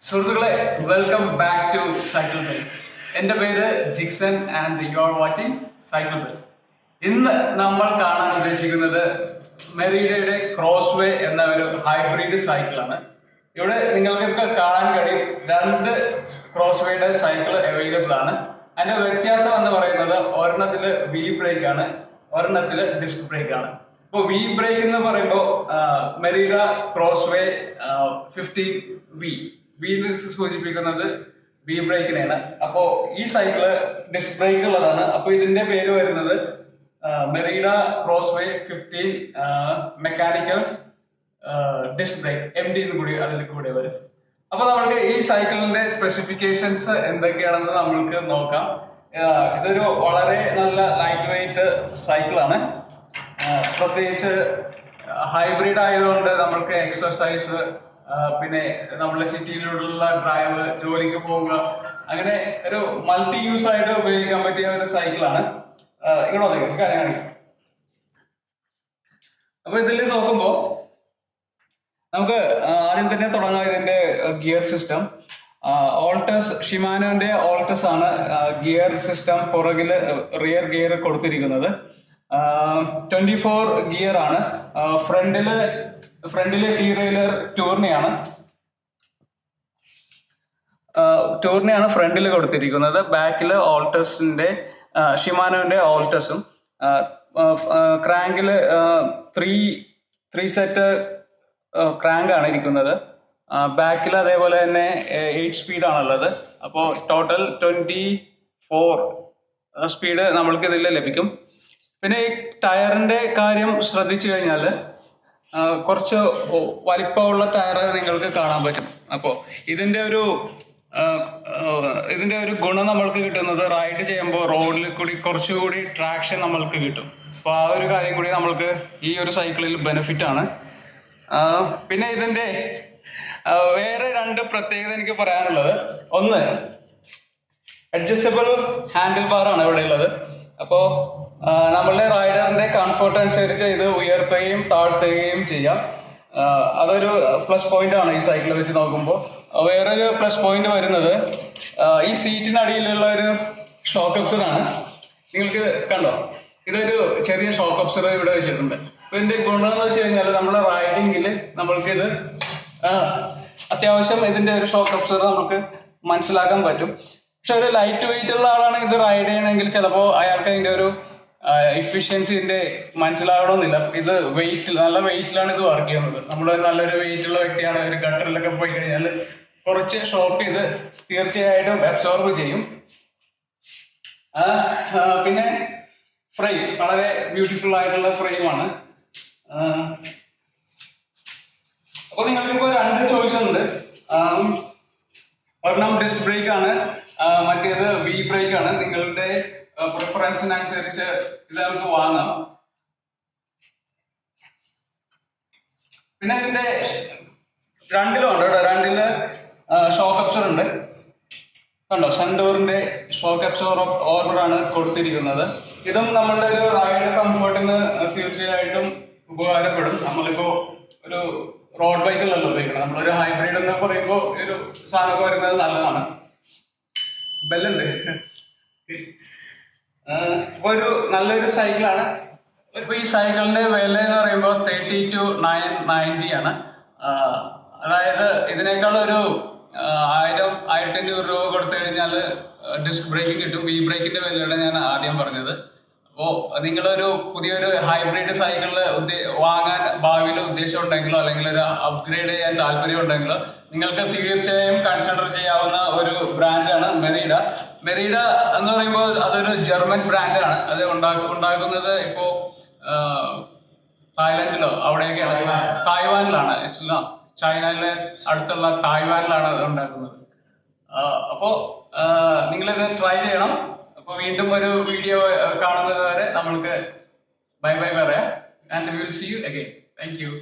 സുഹൃത്തുക്കളെ, welcome back to Cycle Base. എൻ്റെ പേര് Jixon and you are watching Cycle Base. ഇന്ന് നമ്മൾ കാണാൻ ഉദ്ദേശിക്കുന്നത് മെറീഡയുടെ ക്രോസ് വേ എന്ന ഒരു ഹൈബ്രിഡ് സൈക്കിളാണ്. ഇവിടെ നിങ്ങൾക്കൊക്കെ കാണാൻ കഴിയും, രണ്ട് ക്രോസ് വേയുടെ സൈക്കിൾ അവൈലബിൾ ആണ്. അതിൻ്റെ വ്യത്യാസം എന്ന് പറയുന്നത് ഒരെണ്ണത്തിൽ വീ ബ്രേക്ക് ആണ്, ഒരെണ്ണത്തിൽ ഡിസ്ക് ബ്രേക്ക് ആണ്. ഇപ്പോൾ വീ ബ്രേക്ക് എന്ന് പറയുമ്പോൾ മെറീഡ ക്രോസ് വേ 15V സൂചിപ്പിക്കുന്നത് വി ബ്രേക്കിനെയാണ്. അപ്പോൾ ഈ സൈക്കിള് ഡിസ്ക് ബ്രേക്ക് ഉള്ളതാണ്. അപ്പോൾ ഇതിന്റെ പേര് വരുന്നത് മെറീഡ ക്രോസ് വേ 15 മെക്കാനിക്കൽ ഡിസ്ക് ബ്രേക്ക് MD എന്ന് കൂടി അതിൽ കൂടെ വരും. അപ്പോൾ നമ്മൾക്ക് ഈ സൈക്കിളിന്റെ സ്പെസിഫിക്കേഷൻസ് എന്തൊക്കെയാണെന്ന് നമ്മൾക്ക് നോക്കാം. ഇതൊരു വളരെ നല്ല ലൈറ്റ് വെയിറ്റ് സൈക്കിളാണ്. പ്രത്യേകിച്ച് ഹൈബ്രിഡ് ആയതുകൊണ്ട് നമ്മൾക്ക് എക്സസൈസ്, പിന്നെ നമ്മുടെ സിറ്റിയിലുള്ള ഡ്രൈവ്, ജോലിക്ക് പോവുക, അങ്ങനെ ഒരു മൾട്ടി യൂസ് ആയിട്ട് ഉപയോഗിക്കാൻ പറ്റിയ ഒരു സൈക്കിളാണ്. ഇങ്ങോട്ട് കാര്യം കാണിക്കാം. അപ്പൊ ഇതിൽ നോക്കുമ്പോൾ നമുക്ക് ആദ്യം തന്നെ തുടങ്ങാം. ഇതിന്റെ ഗിയർ സിസ്റ്റം ഓൾട്ടസ്, ഷിമാനോന്റെ ഓൾട്ടസ് ആണ് ഗിയർ സിസ്റ്റം. പുറകില് റിയർ ഗിയർ കൊടുത്തിരിക്കുന്നത് 24 ഗിയർ ആണ്. ഫ്രണ്ടില് ഡീറെയിലർ ടൂർണിയാണ് ഫ്രണ്ടിൽ കൊടുത്തിരിക്കുന്നത്. ബാക്കില് ഓൾട്ടസിന്റെ ഷിമാനോന്റെ ഓൾട്ടസും. ക്രാങ്കില് ത്രീ സെറ്റ് ക്രാങ്ക് ആണ് ഇരിക്കുന്നത്. ബാക്കിൽ അതേപോലെ തന്നെ 8 സ്പീഡാണുള്ളത്. അപ്പോൾ ടോട്ടൽ 24 സ്പീഡ് നമ്മൾക്ക് ഇതിൽ ലഭിക്കും. പിന്നെ ഈ ടയറിന്റെ കാര്യം ശ്രദ്ധിച്ചു കഴിഞ്ഞാൽ കുറച്ച് വലിപ്പമുള്ള ടയർ നിങ്ങൾക്ക് കാണാൻ പറ്റും. അപ്പോൾ ഇതിന്റെ ഒരു ഗുണം നമ്മൾക്ക് കിട്ടുന്നത് റൈഡ് ചെയ്യുമ്പോൾ റോഡിൽ കൂടി കുറച്ചുകൂടി ട്രാക്ഷൻ നമ്മൾക്ക് കിട്ടും. അപ്പോൾ ആ ഒരു കാര്യം കൂടി നമ്മൾക്ക് ഈ ഒരു സൈക്കിളിൽ ബെനിഫിറ്റ് ആണ്. പിന്നെ ഇതിന്റെ വേറെ രണ്ട് പ്രത്യേകത എനിക്ക് പറയാനുള്ളത്, ഒന്ന് അഡ്ജസ്റ്റബിൾ ഹാൻഡിൽ ബാർ ആണ് ഇവിടെ ഉള്ളത്. അപ്പോൾ നമ്മളുടെ റൈഡറിന്റെ കംഫർട്ട് അനുസരിച്ച് ഇത് ഉയർത്തുകയും താഴ്ത്തുകയും ചെയ്യാം. അതൊരു പ്ലസ് പോയിന്റ് ആണ് ഈ സൈക്കിൾ വെച്ച് നോക്കുമ്പോൾ. വേറൊരു പ്ലസ് പോയിന്റ് വരുന്നത് ഈ സീറ്റിനടിയിലുള്ള ഒരു ഷോക്ക് അബ്സർ ആണ്. നിങ്ങൾക്ക് കണ്ടോ, ഇതൊരു ചെറിയ ഷോക്ക് അബ്സർ ഇവിടെ വെച്ചിട്ടുണ്ട്. അപ്പൊ ഇതിന്റെ ഗുണം എന്ന് വെച്ച് കഴിഞ്ഞാൽ നമ്മുടെ റൈഡിങ്ങിൽ നമ്മൾക്കിത് അത്യാവശ്യം ഇതിന്റെ ഒരു ഷോക്ക് അബ്സർ നമുക്ക് മനസ്സിലാക്കാൻ പറ്റും. പക്ഷെ ഒരു ലൈറ്റ് വെയിറ്റ് ഉള്ള ആളാണ് ഇത് റൈഡ് ചെയ്യണമെങ്കിൽ ചിലപ്പോൾ അയാൾക്ക് അതിന്റെ ഒരു എഫിഷ്യൻസിന്റെ മനസ്സിലാകണമെന്നില്ല. ഇത് നല്ല വെയിറ്റിലാണ് ഇത് വർക്ക് ചെയ്യുന്നത്. നമ്മൾ നല്ലൊരു വെയിറ്റ് ഉള്ള വ്യക്തിയാണ്, ഒരു ഗട്ടറിലൊക്കെ പോയി കഴിഞ്ഞാൽ കുറച്ച് ഷോക്ക് ഇത് തീർച്ചയായിട്ടും അബ്സോർബ് ചെയ്യും. പിന്നെ ഫ്രെയിം വളരെ ബ്യൂട്ടിഫുൾ ആയിട്ടുള്ള ഫ്രെയിമാണ്. അപ്പോൾ നിങ്ങൾക്കിപ്പോ രണ്ട് ചോയ്സ് ഉണ്ട്. ഒരെണ്ണം ഡിസ്ക് ബ്രേക്ക് ആണ്, മറ്റേത് വി ബ്രേക്ക് ആണ്. നിങ്ങളുടെ പ്രിഫറൻസിനനുസരിച്ച് ഇത് നമുക്ക് വാങ്ങാം. പിന്നെ ഇതിന്റെ രണ്ടിലും ഉണ്ട് കേട്ടോ. രണ്ടില് ഷോക്ക് അബ്സർ ഉണ്ട്. കണ്ടോ, സൺഡോറിന്റെ ഷോക്ക് അബ്സോർ ഓർഡർ ആണ് കൊടുത്തിരിക്കുന്നത്. ഇതും നമ്മളുടെ ഒരു റൈഡ് കംഫർട്ടിന് തീർച്ചയായിട്ടും ഉപകാരപ്പെടും. നമ്മളിപ്പോ ഒരു റോഡ് ബൈക്കിലല്ലോ ഉപയോഗിക്കണം, നമ്മളൊരു ഹൈബ്രിഡ് എന്ന് പറയുമ്പോൾ ഒരു സാധനമൊക്കെ വരുന്നത് നല്ലതാണ്. ബെല്ലുണ്ട്. ഇപ്പൊ ഒരു നല്ലൊരു സൈക്കിളാണ്. ഇപ്പൊ ഈ സൈക്കിളിന്റെ വില എന്ന് പറയുമ്പോൾ 32,990 ആണ്. അതായത് ഇതിനേക്കാൾ ഒരു 1,000-1,500 രൂപ കൊടുത്തു കഴിഞ്ഞാൽ ഡിസ്ക് ബ്രേക്ക് കിട്ടും. വി ബ്രേക്കിന്റെ വിലയാണ് ഞാൻ ആദ്യം പറഞ്ഞത്. അപ്പോൾ നിങ്ങളൊരു പുതിയൊരു ഹൈബ്രിഡ് സൈക്കിൾ വാങ്ങാൻ ഭാവിയിൽ ഉദ്ദേശം ഉണ്ടെങ്കിലോ അല്ലെങ്കിൽ ഒരു അപ്ഗ്രേഡ് ചെയ്യാൻ താല്പര്യം ഉണ്ടെങ്കിലോ നിങ്ങൾക്ക് തീർച്ചയായും കൺസിഡർ ചെയ്യാവുന്ന ഒരു ബ്രാൻഡാണ് മെറീഡ. മെറീഡ എന്ന് പറയുമ്പോൾ അതൊരു ജർമ്മൻ ബ്രാൻഡാണ്. അത് ഉണ്ടാക്കുന്നത് ഇപ്പോൾ തായ്ലൻഡിലോ അവിടെയൊക്കെയാണ്, തായ്വാനിലാണ്, ചൈനയിലെ അടുത്തുള്ള തായ്വാനിലാണ് അത് ഉണ്ടാക്കുന്നത്. അപ്പോൾ നിങ്ങളിത് ട്രൈ ചെയ്യണം. അപ്പോൾ വീണ്ടും ഒരു വീഡിയോ കാണുന്നത് വരെ നമ്മൾക്ക് ബൈ ബൈ പറയാം. And we will see you again. Thank U.